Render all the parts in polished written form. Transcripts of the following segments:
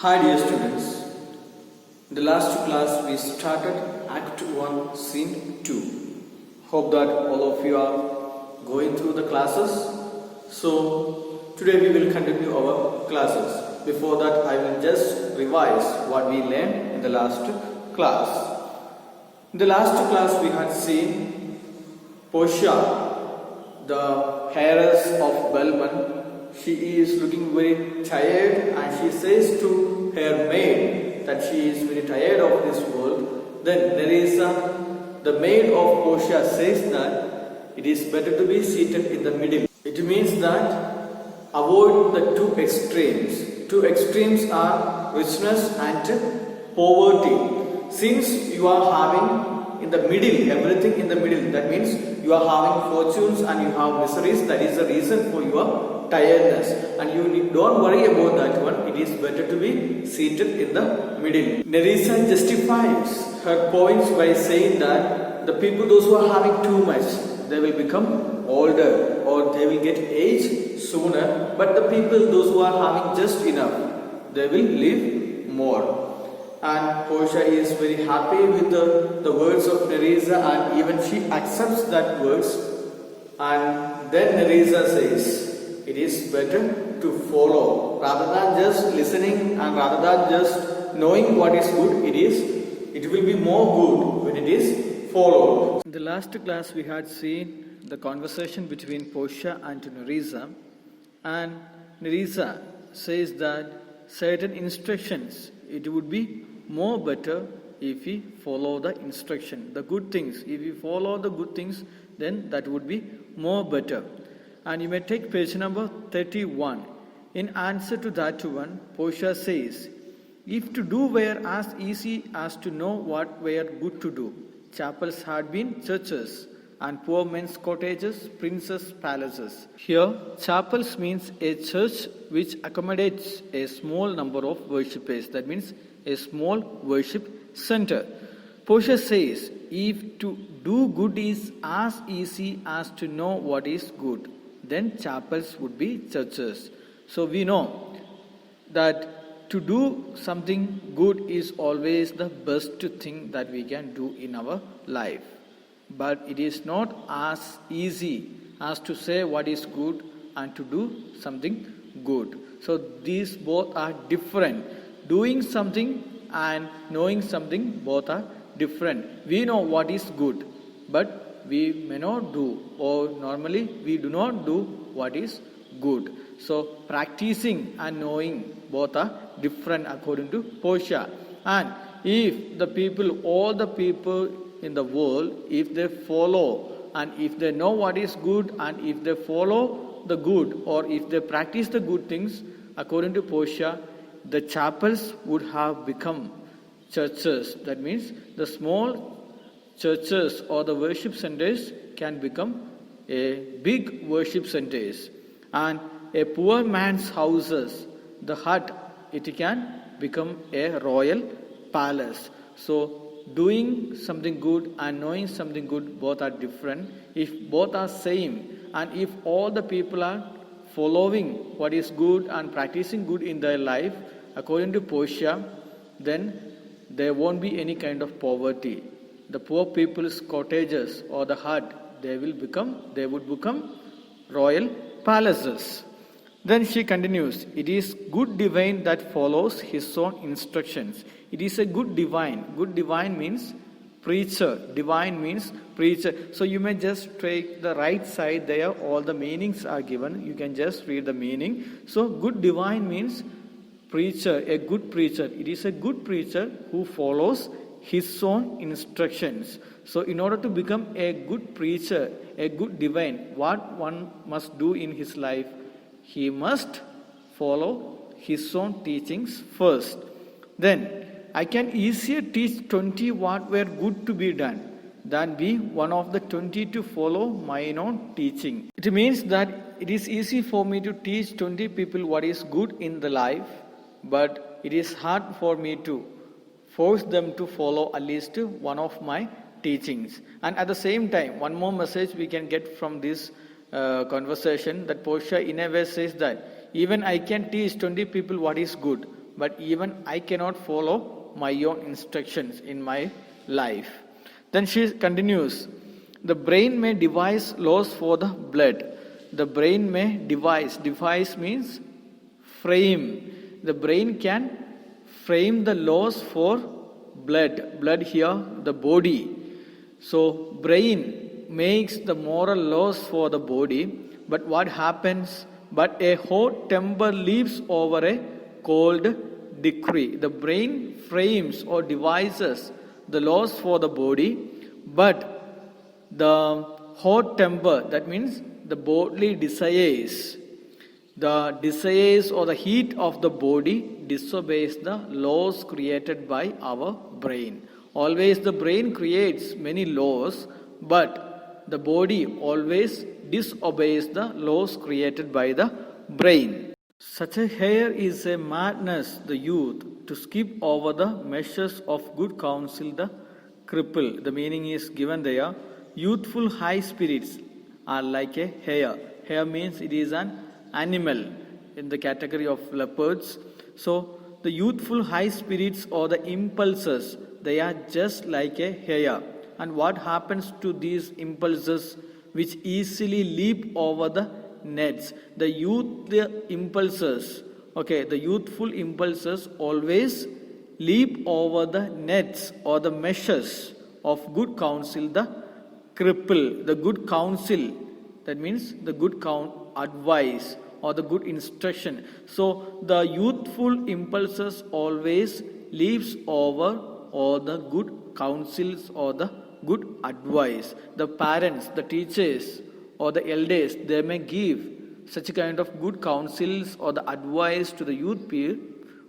Hi dear students, in the last class we started Act 1 Scene 2. Hope that all of you are going through the classes. So today we will continue our classes. Before that I will just revise what we learned in the last class. In the last class we had seen Portia, the heiress of Belmont. She is looking very tired and she says to her maid that she is very tired of this world. Then Nerissa, the maid of Portia, says that it is better to be seated in the middle. It means that avoid the two extremes. Two extremes are richness and poverty. Since you are having in the middle, everything in the middle, that means you are having fortunes and you have miseries, that is the reason for your tiredness, and you don't worry about that one. It is better to be seated in the middle. Nerissa justifies her points by saying that the people, those who are having too much, they will become older or they will get age sooner, but the people, those who are having just enough, they will live more. And Portia is very happy with the words of Nerissa, and even she accepts that words. And then Nerissa says, it is better to follow rather than just listening and rather than just knowing what is good. It will be more good when it is followed. In the last class we had seen the conversation between Portia and Nerissa, and Nerissa says that certain instructions, it would be more better if we follow the instruction, the good things. If we follow the good things, then that would be more better. And you may take page number 31. In answer to that one, Portia says, if to do were as easy as to know what were good to do, chapels had been churches, and poor men's cottages, princes' palaces. Here, chapels means a church which accommodates a small number of worshippers. That means a small worship center. Portia says, if to do good is as easy as to know what is good, then chapels would be churches. So we know that to do something good is always the best thing that we can do in our life. But it is not as easy as to say what is good and to do something good. So these both are different. Doing something and knowing something, both are different. We know what is good, but we may not do, or normally we do not do what is good. So practicing and knowing, both are different according to Portia. And if the people, all the people in the world, if they follow and if they know what is good and if they follow the good, or if they practice the good things, according to Portia, the chapels would have become churches. That means the small churches or the worship centers can become a big worship centers. And a poor man's houses, the hut, it can become a royal palace. So doing something good and knowing something good, both are different. If both are same, and if all the people are following what is good and practicing good in their life, according to Portia, then there won't be any kind of poverty. The poor people's cottages or the hut, they would become royal palaces. Then she continues, it is good divine that follows his own instructions. It is a good divine. Good divine means preacher. Divine means preacher. So you may just take the right side there, all the meanings are given. You can just read the meaning. So good divine means preacher, a good preacher. It is a good preacher who follows his own instructions. So in order to become a good preacher, a good divine, what one must do in his life? He must follow his own teachings first. Then, I can easier teach 20 what were good to be done than be one of the 20 to follow mine own teaching. It means that it is easy for me to teach 20 people what is good in the life, but it is hard for me to force them to follow at least one of my teachings. And at the same time, one more message we can get from this conversation, that Portia in a way says that even I can teach 20 people what is good, but even I cannot follow my own instructions in my life. Then she continues, the brain may devise laws for the blood. The brain may devise means frame. The brain can frame the laws for blood here, the body. So brain makes the moral laws for the body, but what happens? But a hot temper leaps over a cold decree. The brain frames or devises the laws for the body, but the hot temper, that means the bodily desires, the desires or the heat of the body disobeys the laws created by our brain. Always the brain creates many laws, but the body always disobeys the laws created by the brain. Such a hair is a madness, the youth, to skip over the measures of good counsel, the cripple. The meaning is given there. Youthful high spirits are like a hare. Hare means it is an animal in the category of leopards. So the youthful high spirits or the impulses, they are just like a hare. And what happens to these impulses which easily leap over the nets? The youthful impulses always leap over the nets or the meshes of good counsel, the cripple. The good counsel, that means the good advice or the good instruction. So the youthful impulses always leaps over all the good counsels or the good advice. The parents, the teachers or the elders, they may give such a kind of good counsels or the advice to the youth peer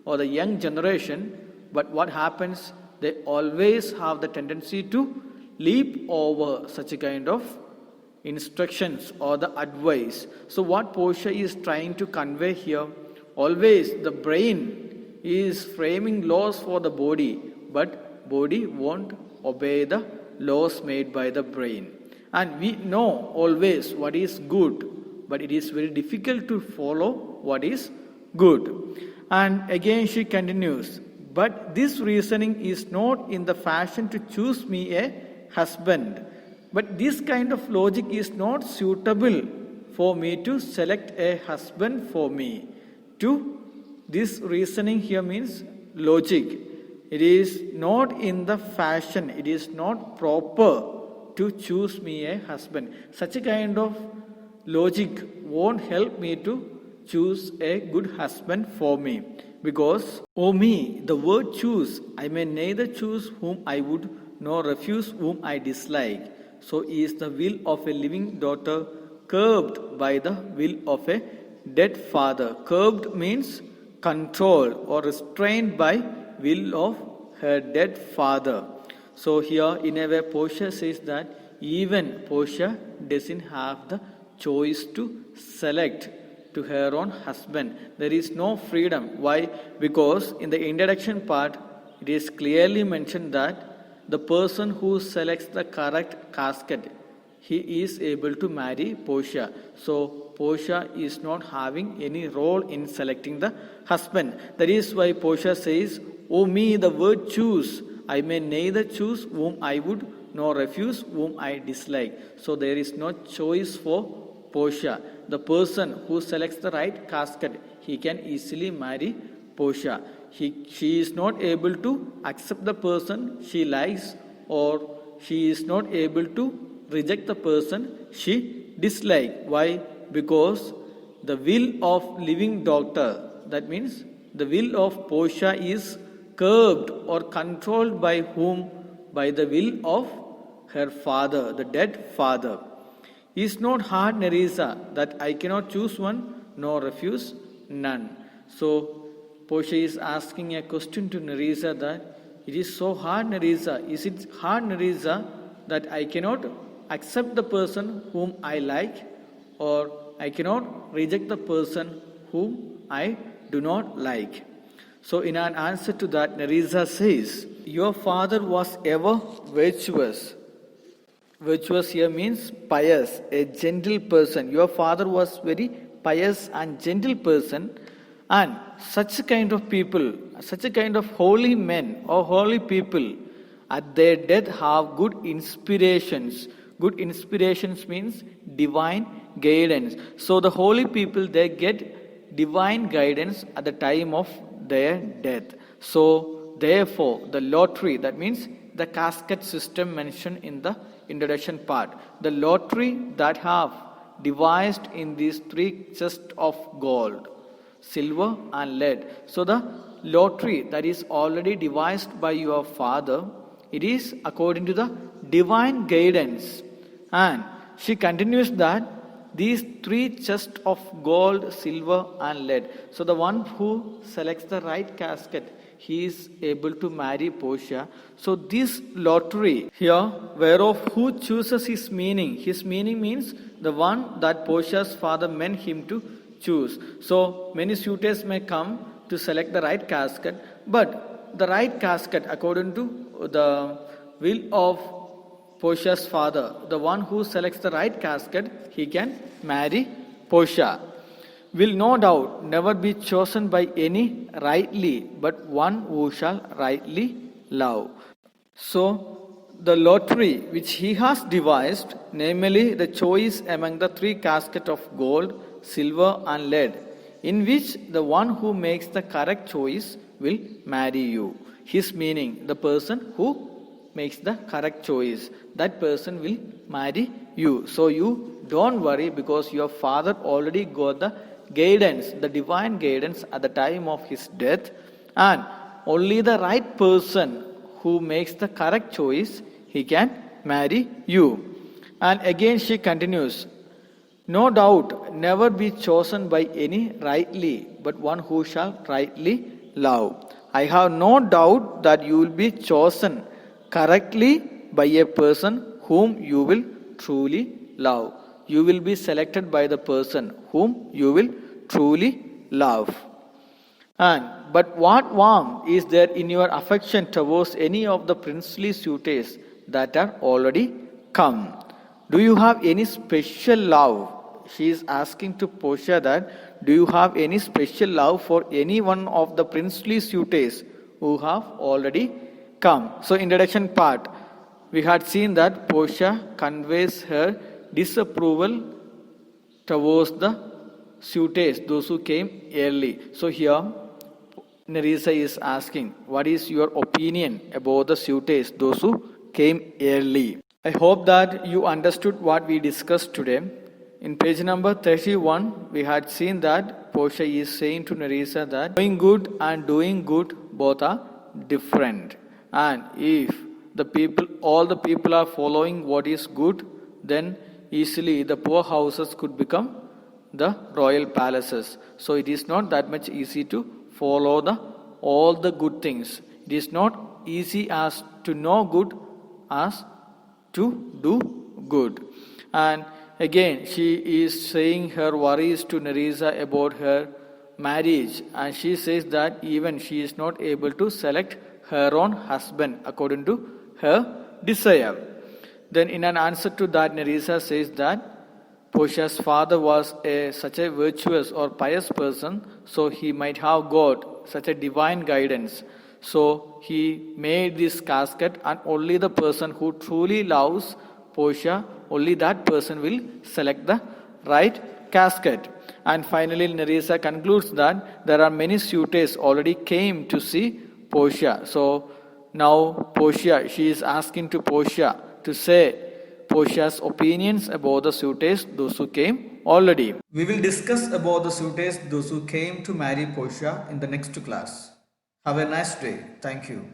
or the young generation, but what happens? They always have the tendency to leap over such a kind of instructions or the advice. So what Portia is trying to convey here, always the brain is framing laws for the body, but body won't obey the laws made by the brain. And we know always what is good, but it is very difficult to follow what is good. And again she continues, but this reasoning is not in the fashion to choose me a husband. But this kind of logic is not suitable for me to select a husband for me. This reasoning here means logic. It is not in the fashion, it is not proper to choose me a husband. Such a kind of logic won't help me to choose a good husband for me. Because, O me, the word choose, I may neither choose whom I would nor refuse whom I dislike. So is the will of a living daughter curbed by the will of a dead father. Curbed means controlled or restrained by will of her dead father. So here in a way Portia says that even Portia doesn't have the choice to select to her own husband. There is no freedom. Why? Because in the introduction part it is clearly mentioned that the person who selects the correct casket, he is able to marry Portia. So Portia is not having any role in selecting the husband. That is why Portia says, O me, the word choose, I may neither choose whom I would nor refuse whom I dislike. So there is no choice for Portia. The person who selects the right casket, he can easily marry Portia. She is not able to accept the person she likes, or she is not able to reject the person she dislikes. Why? Because the will of living daughter, that means the will of Portia is curbed or controlled by whom? By the will of her father, the dead father. Is not hard, Nerissa, that I cannot choose one nor refuse none. So Portia is asking a question to Nerissa that it is so hard, Nerissa. Is it hard, Nerissa, that I cannot accept the person whom I like, or I cannot reject the person whom I do not like? So in an answer to that, Nerissa says, your father was ever virtuous. Virtuous here means pious, a gentle person. Your father was very pious and gentle person, And such a kind of people, such a kind of holy men or holy people at their death have good inspirations. Good inspirations means divine guidance. So the holy people, they get divine guidance at the time of their death. So therefore the lottery, that means the casket system mentioned in the introduction part, the lottery that have devised in these three chests of gold, silver and lead. So the lottery that is already devised by your father, it is according to the divine guidance. And she continues that these three chests of gold, silver and lead. So the one who selects the right casket, he is able to marry Portia. So this lottery here, whereof who chooses his meaning. His meaning means the one that Portia's father meant him to choose. So many suitors may come to select the right casket, but the right casket according to the will of Portia's father, the one who selects the right casket, he can marry Portia, will no doubt never be chosen by any rightly, but one who shall rightly love. So the lottery which he has devised, namely the choice among the three caskets of gold, silver and lead, in which the one who makes the correct choice will marry you. His meaning, the person who makes the correct choice, that person will marry you. So you don't worry, because your father already got the guidance, the divine guidance at the time of his death, and only the right person who makes the correct choice, he can marry you. And again she continues, no doubt never be chosen by any rightly, but one who shall rightly love. I have no doubt that you will be chosen correctly by a person whom you will truly love. You will be selected by the person whom you will truly love. But what warmth is there in your affection towards any of the princely suitors that are already come? Do you have any special love? She is asking to Portia that, do you have any special love for any one of the princely suitors who have already come? So introduction part, we had seen that Portia conveys her disapproval towards the suitors, those who came early. So here Nerissa is asking, what is your opinion about the suitors, those who came early? I hope that you understood what we discussed today. In page number 31, we had seen that Portia is saying to Nerissa that doing good and doing good both are different. And if all the people are following what is good, then easily the poor houses could become the royal palaces. So it is not that much easy to follow all the good things. It is not easy as to know good as to do good. And again, she is saying her worries to Nerissa about her marriage, and she says that even she is not able to select her own husband according to her desire. Then in an answer to that, Nerissa says that Portia's father was such a virtuous or pious person, so he might have got such a divine guidance. So he made this casket, and only the person who truly loves Portia, only that person will select the right casket. And finally Nerissa concludes that there are many suitors already came to see Portia. So now Portia, she is asking to Portia to say Portia's opinions about the suitors, those who came already. We will discuss about the suitors, those who came to marry Portia in the next class. Have a nice day. Thank you.